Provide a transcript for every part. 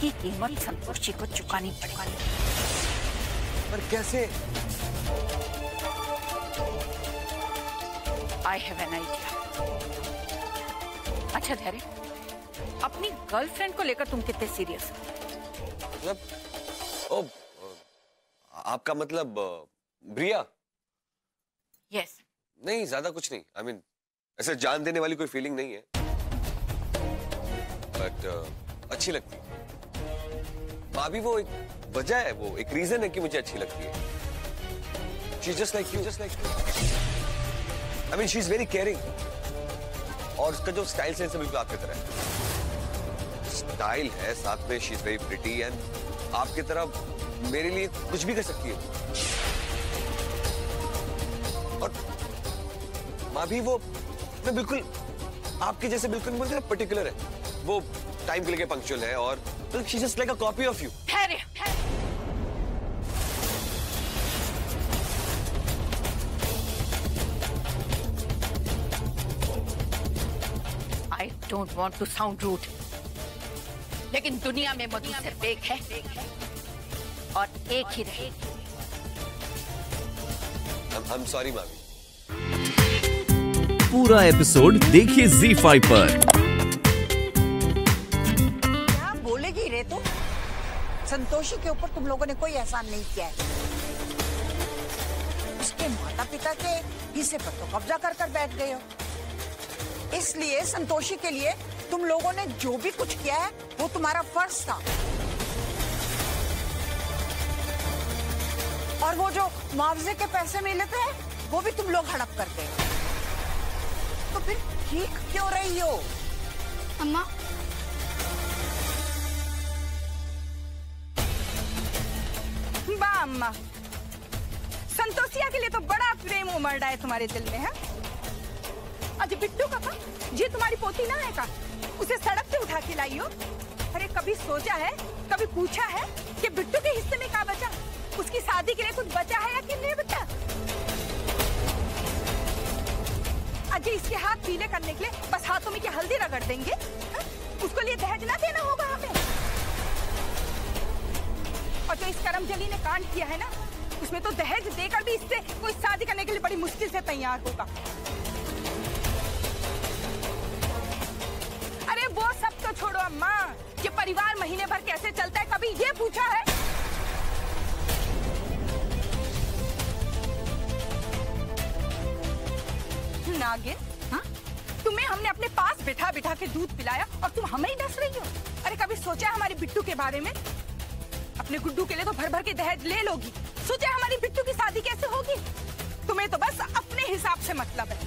इसकी कीमत संतोषी को चुकानी पड़ेगी। पर कैसे? I have an idea. अच्छा धैर्य, अपनी गर्लफ्रेंड को लेकर तुम कितने सीरियस हो? मतलब ओ, आपका मतलब ब्रिया? यस। नहीं, ज्यादा कुछ नहीं। I mean, ऐसे जान देने वाली कोई फीलिंग नहीं है, बट अच्छी लगती है। भाभी वो एक वजह है, वो एक रीजन है कि मुझे अच्छी लगती है। She's just like you, just like you. I mean, she's very caring. और उसका जो स्टाइल सेंस है बिल्कुल आपकी तरह है। स्टाइल है, साथ में she's very pretty and आपकी तरह मेरे लिए कुछ भी कर सकती है। और भाभी वो मैं बिल्कुल आपके जैसे बिल्कुल बोलते हैं पर्टिकुलर है। वो टाइम के लिए पंक्चुअल है और she's just like a copy of you. I don't want to sound rude, लेकिन दुनिया में मधु सिर्फ एक है और एक ही रहेगी। I'm sorry भाभी। पूरा एपिसोड देखिए ZEE5 पर। क्या बोलेगी रे तू? संतोषी के ऊपर तुम लोगों ने कोई एहसान नहीं किया है। उसके माता पिता के हिस्से पर तो कब्जा कर कर बैठ गए हो। इसलिए संतोषी के लिए तुम लोगों ने जो भी कुछ किया है वो तुम्हारा फर्ज था। और वो जो मुआवजे के पैसे मिले थे वो भी तुम लोग हड़प करते। तो फिर ठीक क्यों रही हो? अम्मा, वाह अम्मा, संतोषिया के लिए तो बड़ा प्रेम उमड़ रहा है तुम्हारे दिल में, है? अजय बिट्टू का ये तुम्हारी पोती ना है का? उसे सड़क से उठा के लाई हो? अरे कभी सोचा है, कभी पूछा है कि बिट्टू के हिस्से में क्या बचा? उसकी शादी के लिए कुछ बचा है या कि नहीं बचा? अजय इसके हाथ पीले करने के लिए बस हाथों में क्या हल्दी रगड़ देंगे? हा? उसको लिए दहेज ना देना होगा हमें। और जो इस करमजली ने कांड किया है ना, उसमें तो दहेज देकर भी इससे कोई शादी करने के लिए बड़ी मुश्किल से तैयार होगा। अरे वो सब तो छोड़ो अम्मा, ये परिवार महीने भर कैसे चलता है कभी ये पूछा है? नागिन, हाँ? तुम्हें हमने अपने पास बिठा बिठा के दूध पिलाया और तुम हमें ही डस रही हो? अरे कभी सोचा है हमारे बिट्टू के बारे में? अपने गुड्डू के लिए तो भर भर के दहेज ले लोगी, सोचा है हमारी बिट्टू की शादी कैसे होगी? तुम्हें तो बस अपने हिसाब से मतलब है।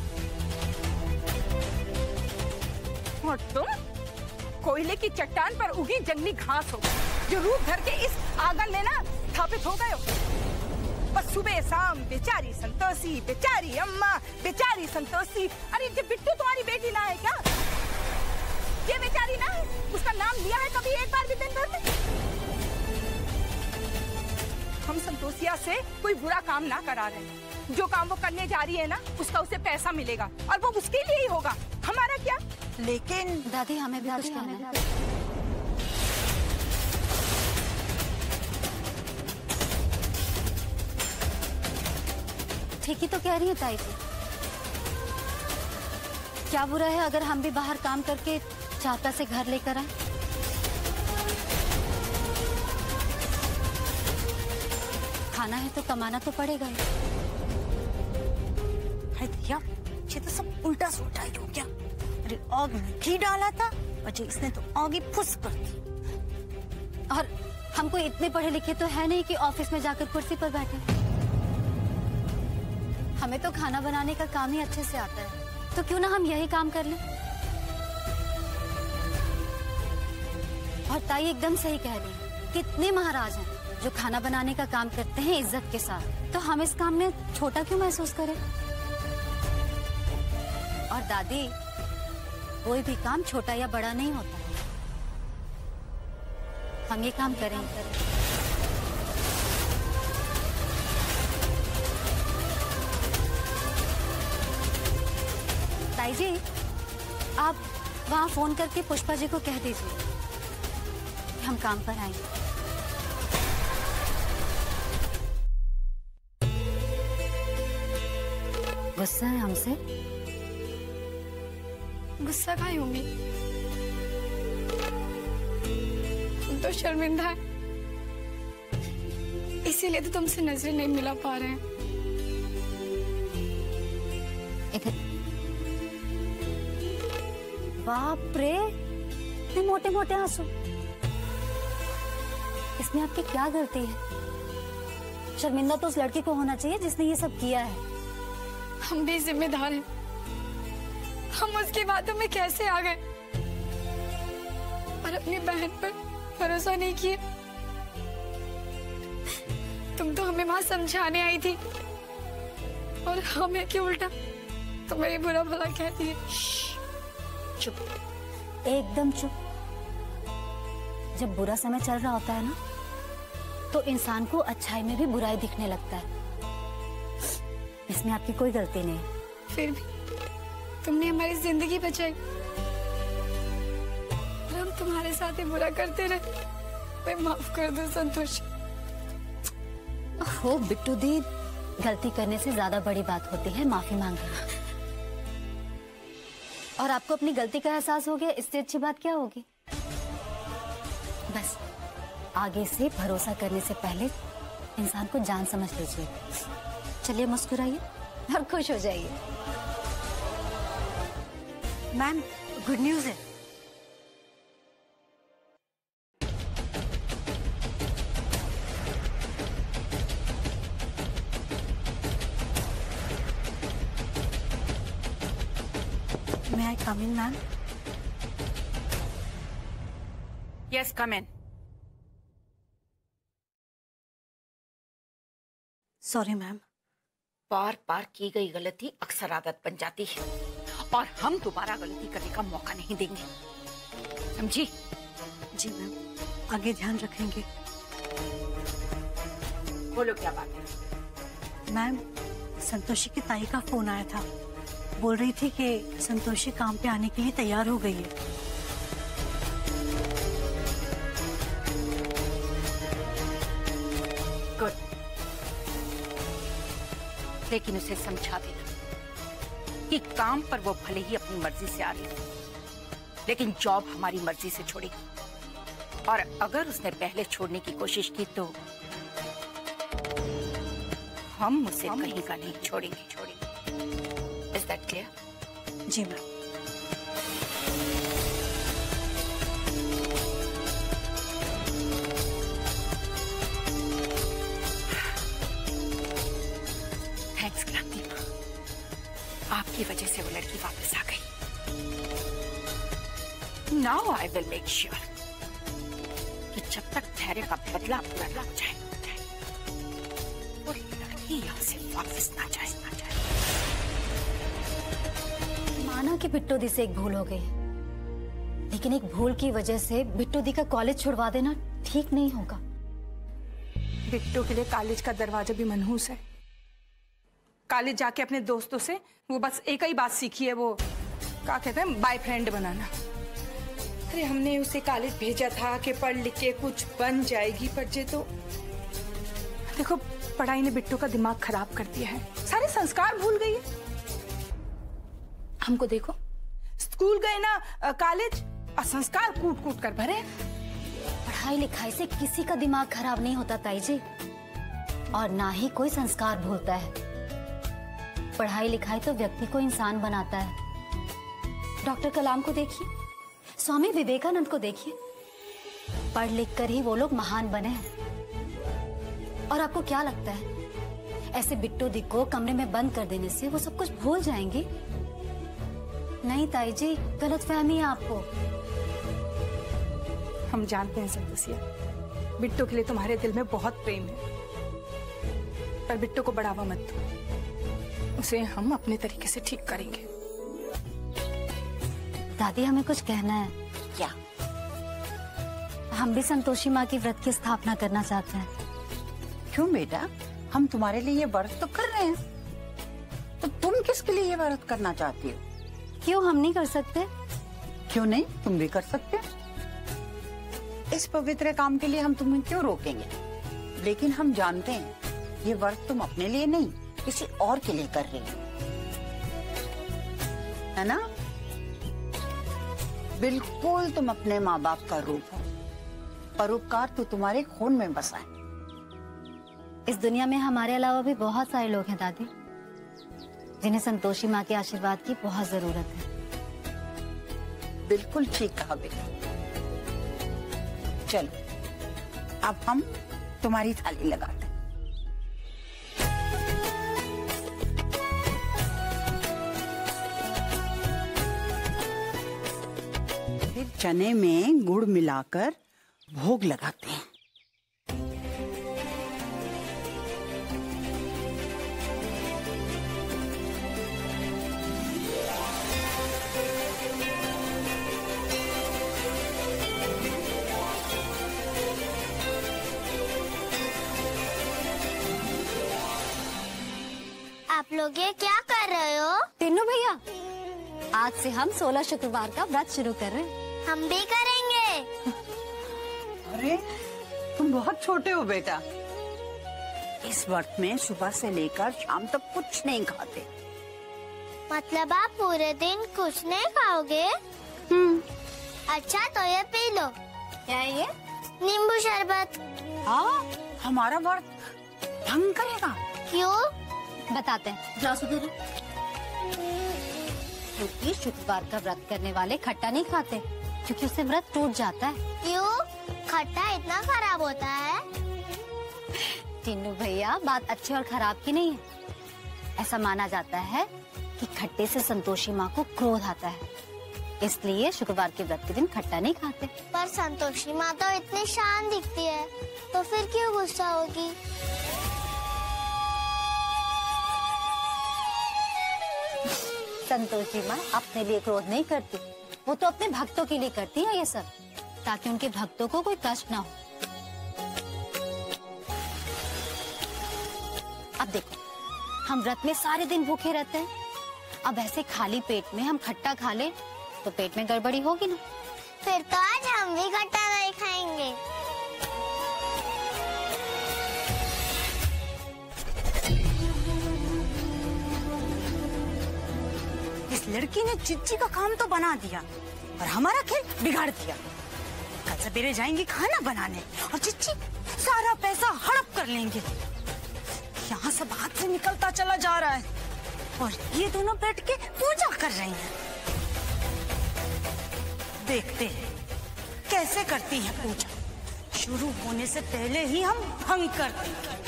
और तुम कोयले की चट्टान पर उगी जंगली घास हो, जो रूप धर के इस आंगन में ना स्थापित हो गए हो। बस सुबह शाम बेचारी संतोषी, बेचारी अम्मा, बेचारी संतोषी। अरे ये बिट्टू तुम्हारी बेटी ना है क्या? ये बेचारी ना है? उसका नाम लिया है कभी एक बार भी दिन भर में? हम संतोषिया से कोई बुरा काम ना करा रहे। जो काम वो करने जा रही है ना, उसका उसे पैसा मिलेगा और वो उसके लिए ही होगा, हमारा क्या? लेकिन दादी हमें भी कुछ कहना है। ठीक ही तो कह रही है ताई जी। क्या बुरा है अगर हम भी बाहर काम करके 4 पैसे घर लेकर आए? खाना है तो कमाना तो पड़ेगा ही। भैया, ये तो सब उल्टा सोचा ही हो क्या? अरे आग में घी डाला था, अजय इसने तो आग ही फुस कर दी। और हम कोई इतने पढ़े लिखे तो है नहीं कि ऑफिस में जाकर कुर्सी पर बैठे। हमें तो खाना बनाने का काम ही अच्छे से आता है, तो क्यों ना हम यही काम कर लें? और ताई एकदम सही कह रही है, कितने महाराज हैं जो खाना बनाने का काम करते हैं इज्जत के साथ, तो हम इस काम में छोटा क्यों महसूस करें? और दादी, कोई भी काम छोटा या बड़ा नहीं होता, हम ये काम करेंगे। ताई जी, आप वहाँ फोन करके पुष्पा जी को कह दीजिए कि हम काम पर आएंगे। गुस्सा है हमसे? गुस्सा काहे होंगी? तुम तो शर्मिंदा है, इसीलिए तो तुमसे नजरें नहीं मिला पा रहे हैं। इधर। बाप रे, इतने मोटे मोटे आंसू। इसमें आपकी क्या गलती है? शर्मिंदा तो उस लड़की को होना चाहिए जिसने ये सब किया है। हम भी जिम्मेदार हैं। हम उसकी बातों में कैसे आ गए और अपनी बहन पर भरोसा नहीं किए। तुम तो हमें वहां समझाने आई थी और हमें क्यों उल्टा तुम्हें बुरा भला कहती है। चुप, एकदम चुप। जब बुरा समय चल रहा होता है ना, तो इंसान को अच्छाई में भी बुराई दिखने लगता है। इसमें आपकी कोई गलती नहीं। फिर भी तुमने हमारी जिंदगी बचाई और हम तुम्हारे साथ ही बुरा करते रहे। मैं माफ कर दो संतोष। हो बिट्टू दी, गलती करने से ज्यादा बड़ी बात होती है माफी मांगना। और आपको अपनी गलती का एहसास हो गया, इससे अच्छी बात क्या होगी? बस आगे से भरोसा करने से पहले इंसान को जान समझ लीजिए। चलिए मुस्कुराइए और खुश हो जाइए। मैम, गुड न्यूज है। May I come in, ma'am? Yes, come in. Sorry ma'am. बार बार की गई गलती अक्सर आदत बन जाती है और हम दोबारा गलती करने का मौका नहीं देंगे, समझी? जी मैम, आगे ध्यान रखेंगे। बोलो क्या बात है? मैम, संतोषी की ताई का फोन आया था। बोल रही थी कि संतोषी काम पे आने के लिए तैयार हो गई है। गुड, लेकिन उसे समझा देना कि काम पर वो भले ही अपनी मर्जी से आ रही है, लेकिन जॉब हमारी मर्जी से छोड़ेगी। और अगर उसने पहले छोड़ने की कोशिश की तो हम उसे कहीं का नहीं छोड़ेंगे। Is that clear? जी मैम। थैंक्स क्रांति, आपकी वजह से वो लड़की वापस आ गई। Now I will make sure कि जब तक धैर्य का बदला पूरा लग जाए, वो लड़की यहाँ से वापस ना जाए। माना कि बिट्टू दी से एक भूल हो गई, लेकिन एक भूल की वजह से बिट्टू दी का कॉलेज छुड़वा देना ठीक नहीं होगा। बिट्टू के लिए कॉलेज का दरवाजा भी मनहूस है। कॉलेज जाके अपने दोस्तों से वो बस एक ही बात सीखी है, वो क्या कहते हैं, बॉयफ्रेंड बनाना। अरे हमने उसे कॉलेज भेजा था कि पढ़ लिख के कुछ बन जाएगी, पर जे तो देखो पढ़ाई ने बिट्टू का दिमाग खराब कर दिया है, सारे संस्कार भूल गई है। हमको देखो, स्कूल गए ना, कॉलेज, और संस्कार कूट कूट कर भरे। पढ़ाई लिखाई से किसी का दिमाग खराब नहीं होता ताई जी, और ना ही कोई संस्कार भूलता है। पढ़ाई लिखाई तो व्यक्ति को इंसान बनाता है। डॉक्टर कलाम को देखिए, स्वामी विवेकानंद को देखिए, पढ़ लिख कर ही वो लोग महान बने हैं। और आपको क्या लगता है ऐसे बिट्टू दी को कमरे में बंद कर देने से वो सब कुछ भूल जाएंगी? नहीं ताई जी, गलतफहमी है आपको। हम जानते हैं संतोषिया, बिट्टू के लिए तुम्हारे दिल में बहुत प्रेम है, पर बिट्टू को बढ़ावा मत दो, उसे हम अपने तरीके से ठीक करेंगे। दादी, हमें कुछ कहना है। क्या? हम भी संतोषी माँ की व्रत की स्थापना करना चाहते हैं। क्यों बेटा, हम तुम्हारे लिए ये व्रत तो कर रहे हैं, तो तुम किसके लिए ये व्रत करना चाहती हो? क्यों हम नहीं कर सकते? क्यों नहीं, तुम भी कर सकते। इस पवित्र काम के लिए हम तुम्हें क्यों रोकेंगे? लेकिन हम जानते हैं ये व्रत तुम अपने लिए नहीं, किसी और के लिए कर रही हो, है ना? बिल्कुल तुम अपने माँ बाप का रूप हो। परोपकार तो तुम्हारे खून में बसा है। इस दुनिया में हमारे अलावा भी बहुत सारे लोग हैं दादी, जिन्हें संतोषी माँ के आशीर्वाद की बहुत जरूरत है। बिल्कुल ठीक कहा बेटा। चलो अब हम तुम्हारी थाली लगाते हैं। फिर चने में गुड़ मिलाकर भोग लगाते हैं। आप लोग ये क्या कर रहे हो? तीनों भैया, आज से हम 16 शुक्रवार का व्रत शुरू कर रहे हैं। हम भी करेंगे। अरे तुम बहुत छोटे हो बेटा। इस व्रत में सुबह से लेकर शाम तक कुछ नहीं खाते। मतलब आप पूरे दिन कुछ नहीं खाओगे? अच्छा तो ये पी लो। क्या है ये? नींबू शरबत। हाँ, हमारा व्रत भंग करेगा। क्यों? बताते हैं, जाओ सुधरो। क्योंकि शुक्रवार का व्रत करने वाले खट्टा नहीं खाते, क्योंकि उससे व्रत टूट जाता है। क्यों? खट्टा इतना खराब होता है? टीनू भैया, बात अच्छे और खराब की नहीं है। ऐसा माना जाता है कि खट्टे से संतोषी माँ को क्रोध आता है, इसलिए शुक्रवार के व्रत के दिन खट्टा नहीं खाते। पर संतोषी माँ तो इतनी शांत दिखती है, तो फिर क्यों गुस्सा होगी? संतोषी माँ अपने लिए क्रोध नहीं करती, वो तो अपने भक्तों के लिए करती है ये सब, ताकि उनके भक्तों को कोई कष्ट ना हो। अब देखो, हम व्रत में सारे दिन भूखे रहते हैं, अब ऐसे खाली पेट में हम खट्टा खा लें तो पेट में गड़बड़ी होगी ना। फिर तो आज हम भी खट्टा नहीं खाएंगे। इस लड़की ने चिच्ची का काम तो बना दिया और हमारा खेल बिगाड़ दिया। कल सवेरे जाएंगे खाना बनाने और चिच्ची सारा पैसा हड़प कर लेंगे। यहाँ सब हाथ से निकलता चला जा रहा है और ये दोनों बैठ के पूजा कर रही हैं। देखते हैं कैसे करती है पूजा। शुरू होने से पहले ही हम भंग कर देंगे।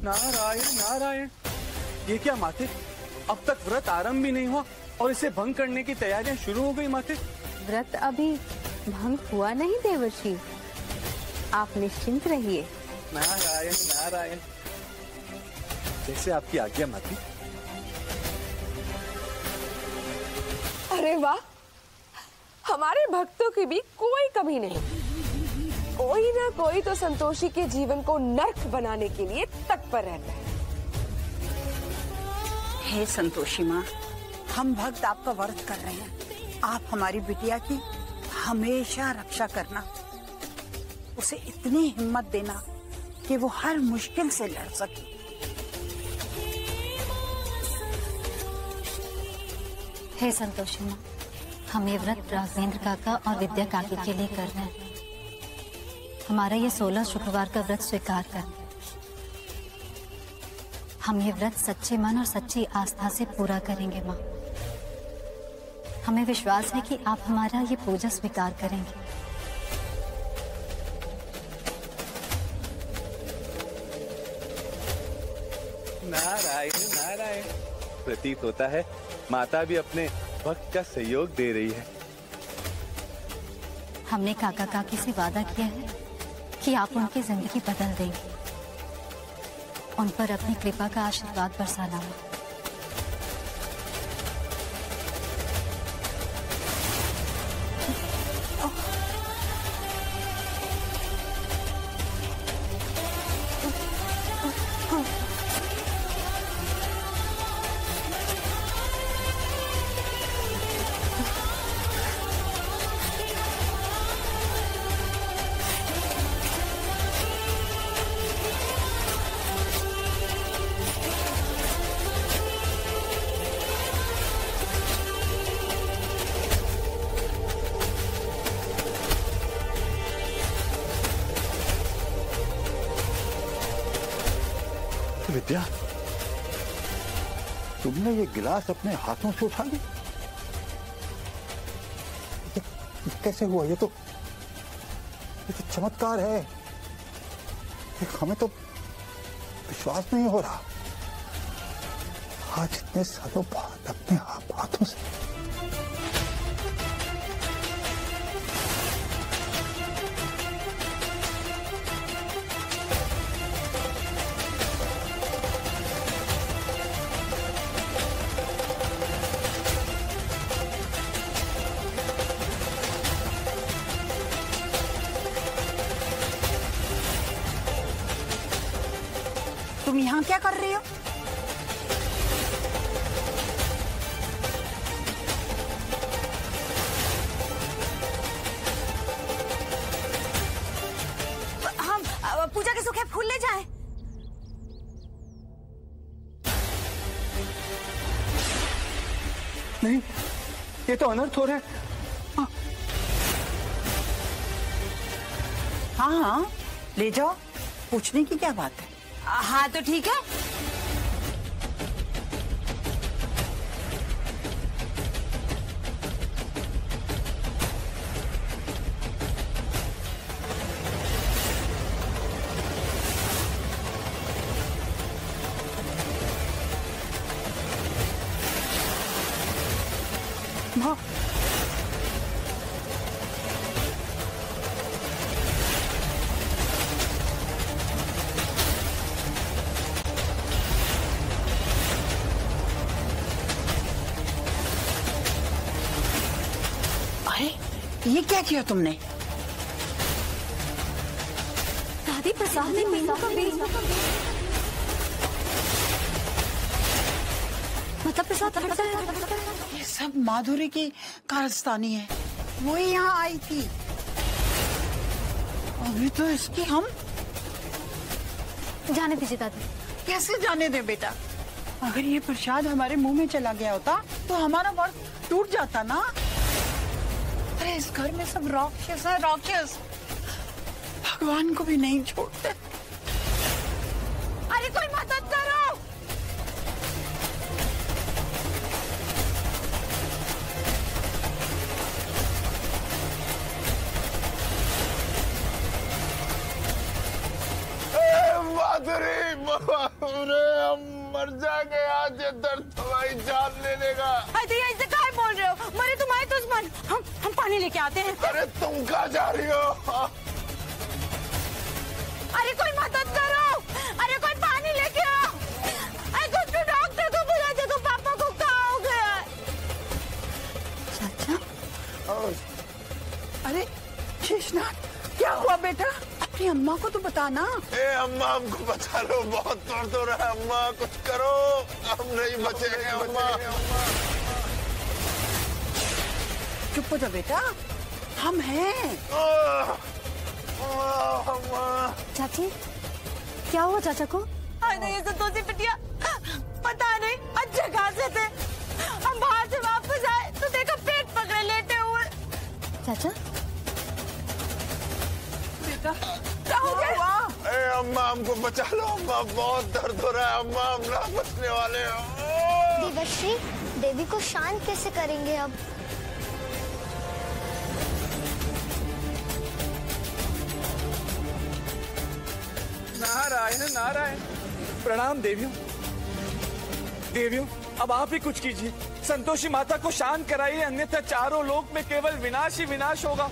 नारायण नारायण, ये क्या माते? अब तक व्रत आरंभ भी नहीं हुआ और इसे भंग करने की तैयारियां शुरू हो गई माते। व्रत अभी भंग हुआ नहीं देवर्षि, आप निश्चिंत रहिए। नारायण नारायण, जैसे आपकी आज्ञा माते। अरे वाह, हमारे भक्तों की भी कोई कमी नहीं। कोई ना कोई तो संतोषी के जीवन को नर्क बनाने के लिए तत्पर रहता है। हे संतोषी माँ, हम भक्त आपका व्रत कर रहे हैं। आप हमारी बिटिया की हमेशा रक्षा करना, उसे इतनी हिम्मत देना कि वो हर मुश्किल से लड़ सके। हे संतोषी माँ, हम ये व्रत राघवेंद्र काका और विद्या काकी के लिए कर रहे हैं। हमारा ये 16 शुक्रवार का व्रत स्वीकार कर। हम ये व्रत सच्चे मन और सच्ची आस्था से पूरा करेंगे माँ। हमें विश्वास है कि आप हमारा ये पूजा स्वीकार करेंगे। नारायण नारायण, प्रतीत होता है माता भी अपने भक्त का सहयोग दे रही है। हमने काका काकी से वादा किया है कि आप उनकी जिंदगी बदल देंगे, उन पर अपनी कृपा का आशीर्वाद बरसाना। तुमने ये गिलास अपने हाथों से उठा लिया? कैसे हुआ? ये तो चमत्कार है। हमें तो विश्वास नहीं हो रहा। आज इतने सालों बाद अपने हाथों से। तुम यहाँ क्या कर रही हो? हम पूजा के सूखे फूल ले जाएं। नहीं, ये तो अनर्थ हो रहा है। हाँ हाँ, ले जाओ। पूछने की क्या बात है? हाँ तो ठीक है। हाँ। ये क्या किया तुमने? दादी, प्रसाद ने मीनू का बीज मतलब प्रसाद फटता है। ये सब माधुरी की कारस्तानी है। वो ही यहाँ आई थी। अभी तो इसकी हम जाने दीजिए दादी। कैसे जाने दे बेटा? अगर ये प्रसाद हमारे मुंह में चला गया होता तो हमारा व्रत टूट जाता ना। अरे इस घर में सब राक्षस है, राक्षस। भगवान को भी नहीं छोड़ते। अरे कोई मदद करो। माधुरी, हम मर जाएंगे आज। ये दर्द हमारी जान ले लेगा। अरे ऐसे काहे बोल रहे हो? मरे तुम्हारे दुश्मन। हम पानी लेके आते हैं। अरे तुम कहाँ जा रही हो? अरे कोई मदद करो। अरे कोई पानी लेके आओ। अरे कुछ तो डॉक्टर को बुला दो। पापा को क्या हो गया? चाचा, अरे शेषनाग, क्या हुआ बेटा? अपनी अम्मा को तो बताना। अम्मा, हमको बचा लो। बहुत दर्द हो रहा है। अम्मा कुछ करो, हम नहीं बचेंगे। अम्मा चुप हो जा बेटा, हम हैं। चाची, क्या हुआ चाचा को? अरे ये संतोषी बिटिया, पता नहीं अच्छे खासे थे। हम बाहर से वापस आए तो देखा पेट पकड़े लेटे हुए। चाचा, बेटा क्या हो गया? अम्मा, हमको बचा लो। अम्मा बहुत दर्द हो रहा है। अम्मा, हम ना बचने वाले हो। देवश्री, देवी को शांत कैसे करेंगे अब? नारायण नारायण। प्रणाम देवियों। देवियों, अब आप ही कुछ कीजिए। संतोषी माता को शांत कराइए, अन्यथा चारों लोक में केवल विनाश ही विनाश होगा।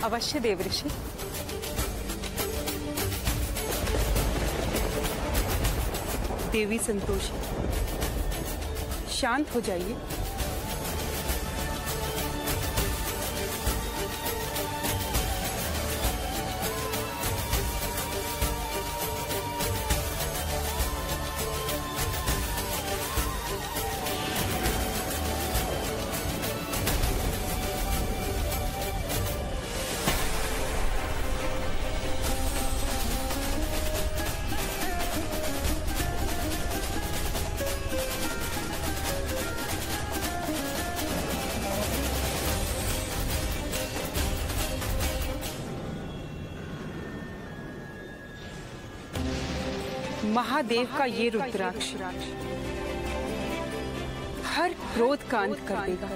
अवश्य देवऋषि। देवी संतोषी, शांत हो जाइए। महादेव का ये रुद्राक्ष हर क्रोध का अंत कर देगा।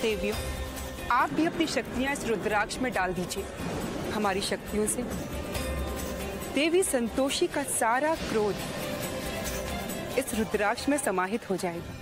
देवियों, आप भी अपनी शक्तियां इस रुद्राक्ष में डाल दीजिए। हमारी शक्तियों से देवी संतोषी का सारा क्रोध इस रुद्राक्ष में समाहित हो जाएगा।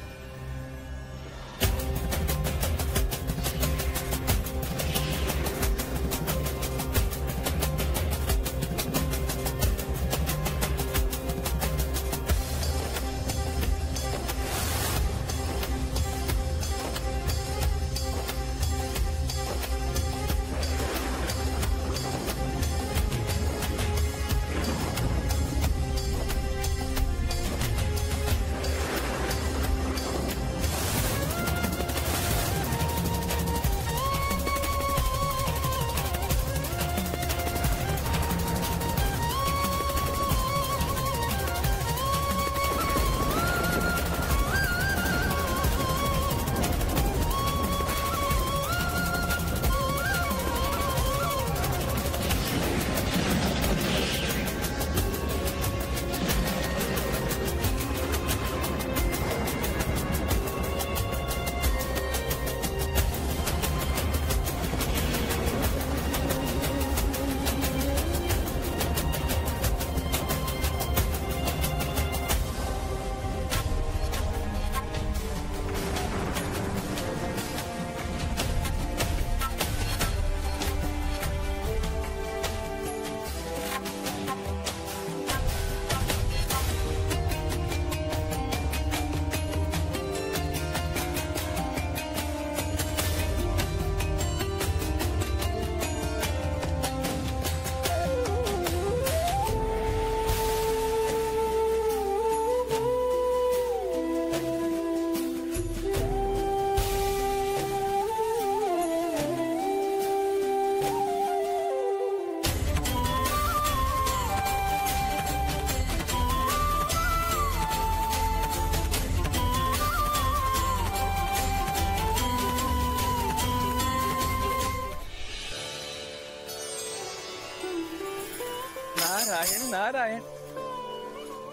नारायण नारायण।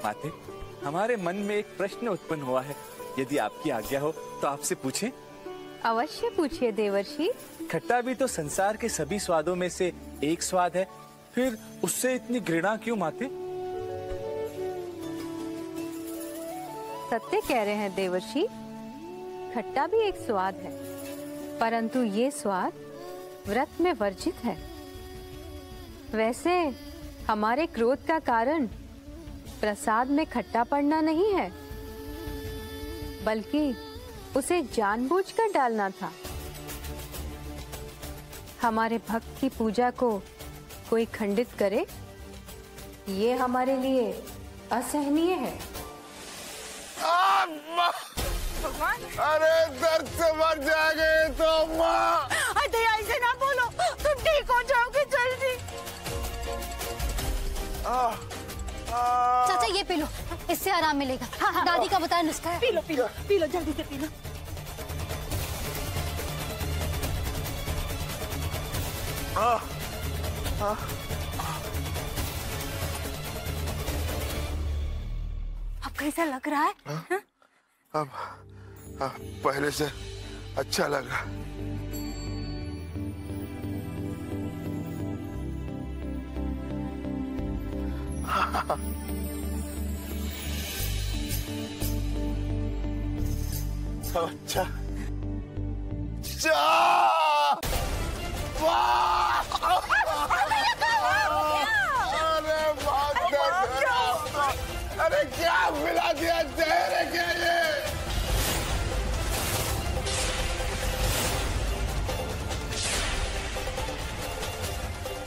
माते, हमारे मन में एक प्रश्न उत्पन्न हुआ है, यदि आपकी आज्ञा हो तो आपसे पूछें? अवश्य पूछिए देवर्षि। खट्टा भी तो संसार के सभी स्वादों में से एक स्वाद है, फिर उससे इतनी घृणा क्यों माते? सत्य कह रहे हैं देवर्षि, खट्टा भी एक स्वाद है, परंतु ये स्वाद व्रत में वर्जित है। वैसे हमारे क्रोध का कारण प्रसाद में खट्टा पड़ना नहीं है, बल्कि उसे जानबूझकर डालना था। हमारे भक्त की पूजा को कोई खंडित करे, ये हमारे लिए असहनीय है। भगवान! अरे दर्द से मर जाएंगे तो माँ। अरे ऐसे ना बोलो, तुम ठीक हो जाओगे जल्दी। चाचा ये पी लो, इससे आराम मिलेगा। हाँ, दादी का बताया नुस्खा है। P low P low P low, जल्दी से पी लो। अब कैसा लग रहा है? अब पहले से अच्छा लग रहा। अच्छा अरे क्या मिला दिया, जहर है क्या ये?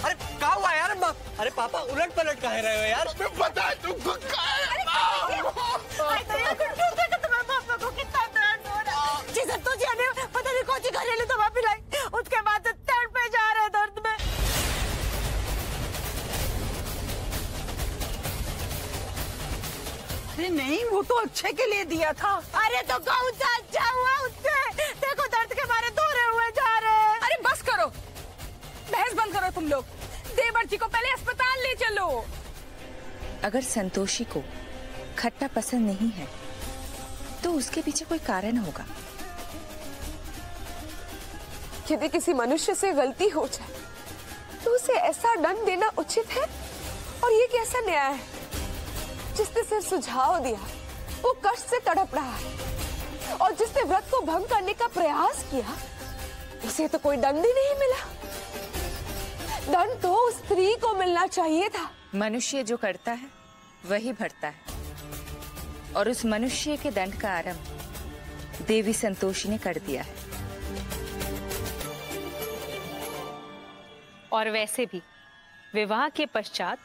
अरे क्या हुआ यार? अरे पापा उलट पलट काहे रहे हो यार? पता है तुमको तुम्हें पापा को कितना दर्द हो रहा है। जी संतोषी ने पता नहीं कौन सी घरेलू दवा पिलाई, उसके बाद तड़ पे जा रहे दर्द में। अरे नहीं, वो तो अच्छे के लिए दिया था। अरे तो कौन सा अच्छा हुआ उससे? देखो दर्द के मारे दौरे हुए जा रहे हैं। अरे बस करो, बहस बंद करो तुम लोग। देवर जी को पहले अस्पताल ले चलो। अगर संतोषी को खट्टा पसंद नहीं है तो उसके पीछे कोई कारण होगा। यदि किसी मनुष्य से गलती हो जाए तो उसे ऐसा दंड देना उचित है। और ये कैसा न्याय है? जिसने सिर्फ सुझाव दिया वो कष्ट से तड़प रहा है, और जिसने व्रत को भंग करने का प्रयास किया उसे तो कोई दंड ही नहीं मिला। दंड तो उस स्त्री को मिलना चाहिए था। मनुष्य जो करता है वही भरता है, और उस मनुष्य के दंड का आरंभ देवी संतोषी ने कर दिया है। और वैसे भी विवाह के पश्चात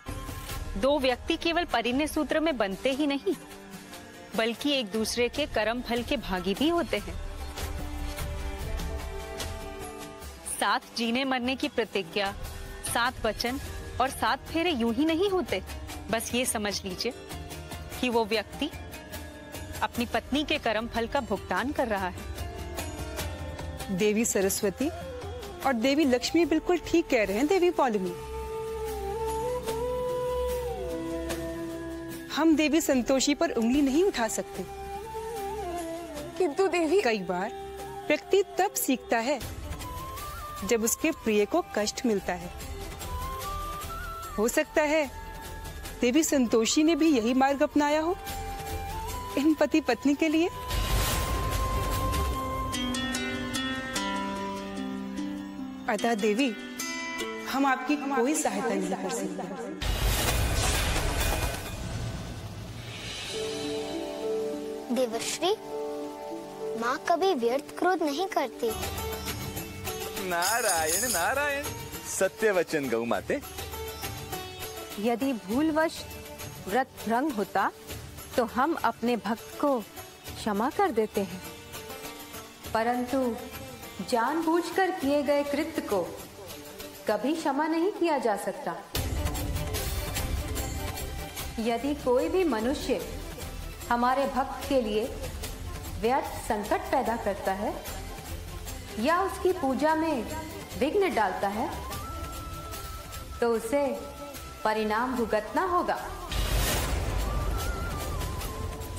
दो व्यक्ति केवल परिणय सूत्र में बनते ही नहीं, बल्कि एक दूसरे के कर्म फल के भागी भी होते हैं। साथ जीने मरने की प्रतिज्ञा, 7 वचन और 7 फेरे यूं ही नहीं होते। बस ये समझ लीजिए कि वो व्यक्ति अपनी पत्नी के कर्म फल का भुगतान कर रहा है। देवी सरस्वती और देवी लक्ष्मी बिल्कुल ठीक कह रहे हैं देवी पौलमी। हम देवी संतोषी पर उंगली नहीं उठा सकते, किंतु देवी कई बार व्यक्ति तब सीखता है जब उसके प्रिय को कष्ट मिलता है। हो सकता है देवी संतोषी ने भी यही मार्ग अपनाया हो इन पति पत्नी के लिए। अतः देवी, हम आपकी कोई सहायता नहीं कर सकते। देवर्षि, माँ कभी व्यर्थ क्रोध नहीं करती। नारायण नारायण, सत्य वचन गौ माते। यदि भूलवश व्रत भंग होता तो हम अपने भक्त को क्षमा कर देते हैं, परंतु जानबूझकर किए गए कृत्य को कभी क्षमा नहीं किया जा सकता। यदि कोई भी मनुष्य हमारे भक्त के लिए व्यर्थ संकट पैदा करता है या उसकी पूजा में विघ्न डालता है तो उसे परिणाम भुगतना होगा।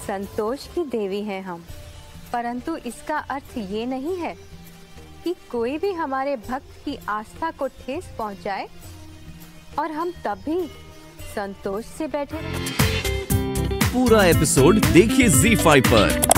संतोष की देवी हैं हम, परंतु इसका अर्थ ये नहीं है कि कोई भी हमारे भक्त की आस्था को ठेस पहुंचाए और हम तब भी संतोष से बैठे रहें। पूरा एपिसोड देखिए ZEE5 पर।